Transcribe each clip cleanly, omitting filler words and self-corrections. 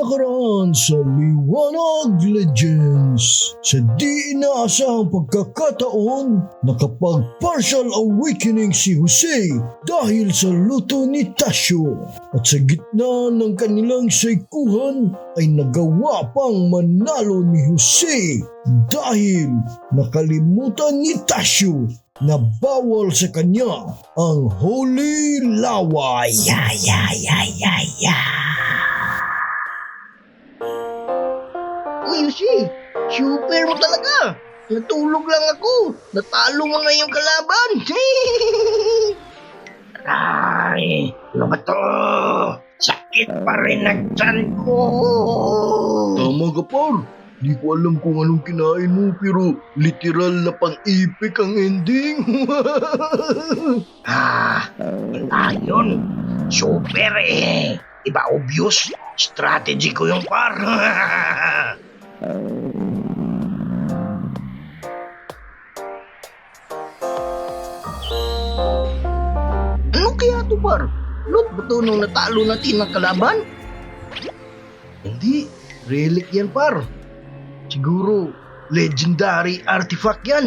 nakaraan sa Liwanag Legends. Sa di inaasahang pagkakataon, nakapag-partial awakening si Jose dahil sa luto ni Tasyo. At sa gitna ng kanilang saikuhan ay nagawa pang manalo ni Jose dahil nakalimutan ni Tasyo na bawal sa kanya ang Holy Laway. Uy, Jose, super mo talaga. Natulog lang ako. Natalo mo na yung kalaban. Ay, ano ba to? Sakit pa rin ang tiyan ko. Tama ka, par. Di ko alam kung anong kinain mo pero literal na pang-epic ang ending. Wala yun. Super eh. Iba obvious. Strategy ko yung par. Ano kaya to par? Lot ba to nung natalo natin ng kalaban? Hindi. Relic yan par. Siguro, legendary artifact yan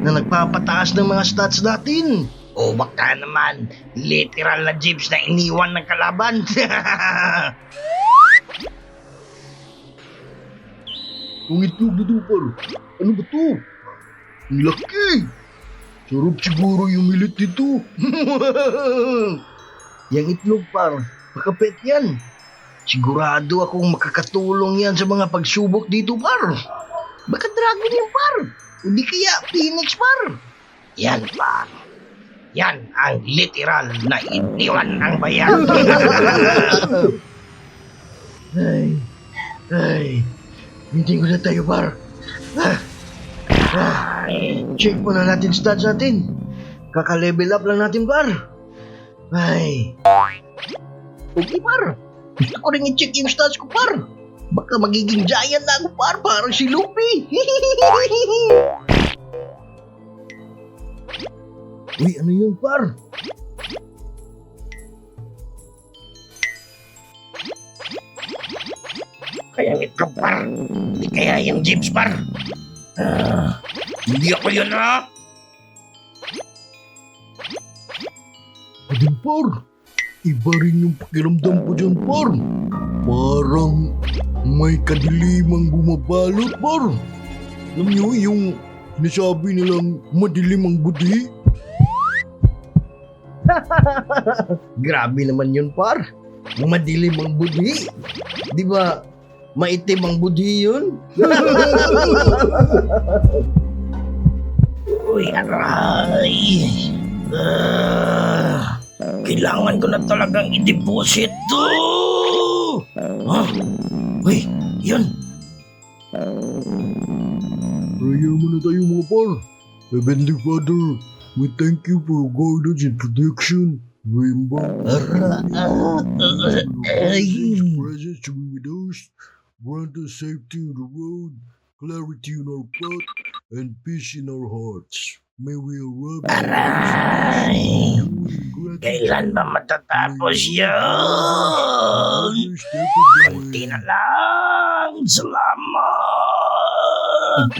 na nagpapataas ng mga stats natin. O baka naman, literal na jeeps na iniwan ng kalaban. Ang itlog na to, par. Ano ba to? Ang laki. Sarap siguro yung milit dito. Yang itlog par, makapet yan. Sigurado akong makakatulong yan sa mga pagsubok dito par. Baka dragon yan par. Hindi kaya phoenix par. Yan par. Yan ang literal na iniwan ng bayan. Hindi ko na tayo par. Check muna natin stats natin. Kaka-level up lang natin par. Okay par. Gusto ko rin i-check yung stats ko par. Baka magiging giant na ako par. Parang si Luffy. Uy, ano yun, par? Kaya itlog par. Hindi kaya yung jeeps par. Hindi ako yun ha. Adin, par. Iba rin yung pakiramdam ko dyan, par. Parang may kadilimang bumabalot, par. Alam niyo yung sinasabi nilang madilim ang budi? Grabe naman yun par. Madilim ang budi. Di ba maitim ang budi yun? Uy, aray. Kailangan ko na talagang i-deposit to. Uy, yun. Prayer muna tayo mga par. Heavenly Father, we thank you for your guidance and protection. We embark presence to be with us. Grant us safety on the road, clarity in our path, and peace in our hearts. May we arrive Aray. Kailan ba matatapos yun? Kunti na lang. Salamat.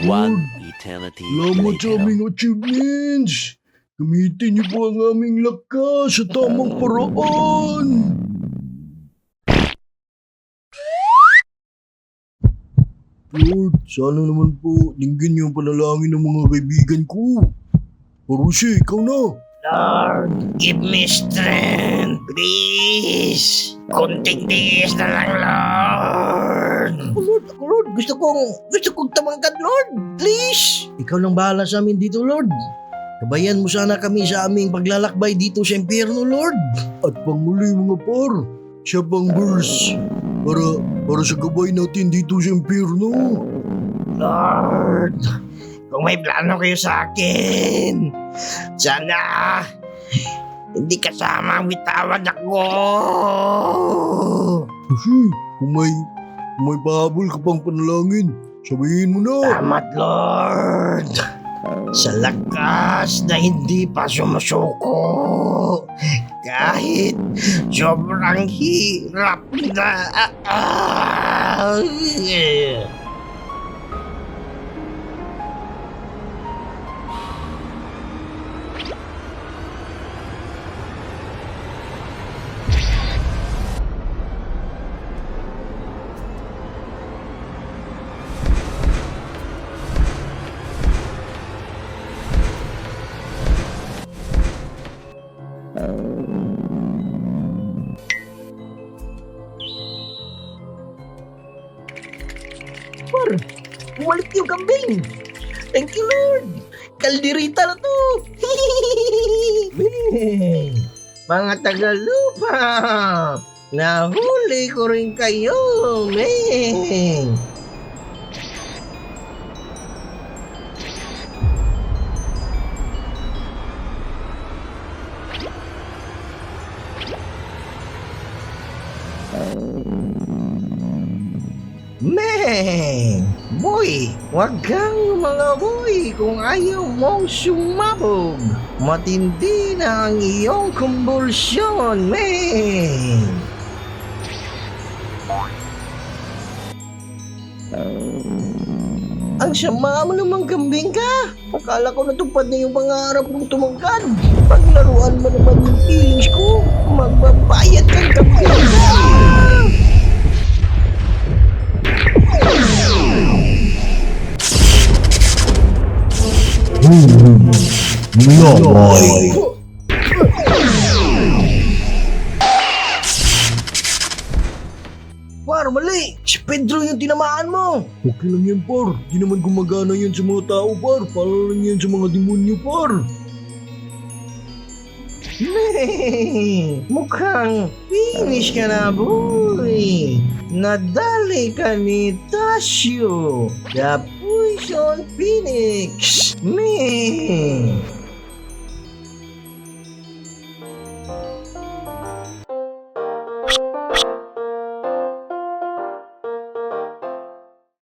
One eternity Salamat sa later. aming achievements. Gamitin niyo po ang aming lakas sa tamang paraan. Lord, sana naman po dinggin niyo ang panalangin ng mga kaibigan ko. Parusi, ikaw na. Lord, give me strength, please. Kunting tiis na lang, Lord. Lord, gusto kong tumangkad, Lord. Please. Ikaw lang bahala sa amin dito, Lord. Kabayan mo sana kami sa aming paglalakbay dito sa impyerno, Lord. At panguli mga par, siya pang verse. Para sa gabay natin dito sa impyerno. Lord, kung may plano kayo sa akin, sana hindi kasama ang bitawan ako. Kasi kung may pahabol ka pang panalangin, sabihin mo na. Salamat, Lord. Sa lakas na hindi pa sumusuko. Kahit sobrang hirap na. Par, bumalik yung kambing. Thank you, Lord. Kalderita na to. Meng, mga tagalupa, nahuli ko rin kayo, Meng. Meng! Boy! Huwag kang mga boy kung ayaw mong sumabog. Matindi na ang iyong kumbulsyon, Meng! Ang sama mo namang kambing ka! Akala ko natupad na yung pangarap mong tumangkad. Paglaruan mo naman yung feelings ko, magbabayad kang kambing ka! Lamay. Par, mali! Si Pedro yung tinamaan mo! Okay lang yan, par. Di naman gumagana yan sa mga tao, par. Para lang yan sa mga demonyo, par. Meng! Mukhang finish ka na, boy! Nadali ka ni Tasio, the Poison Phoenix! Meng!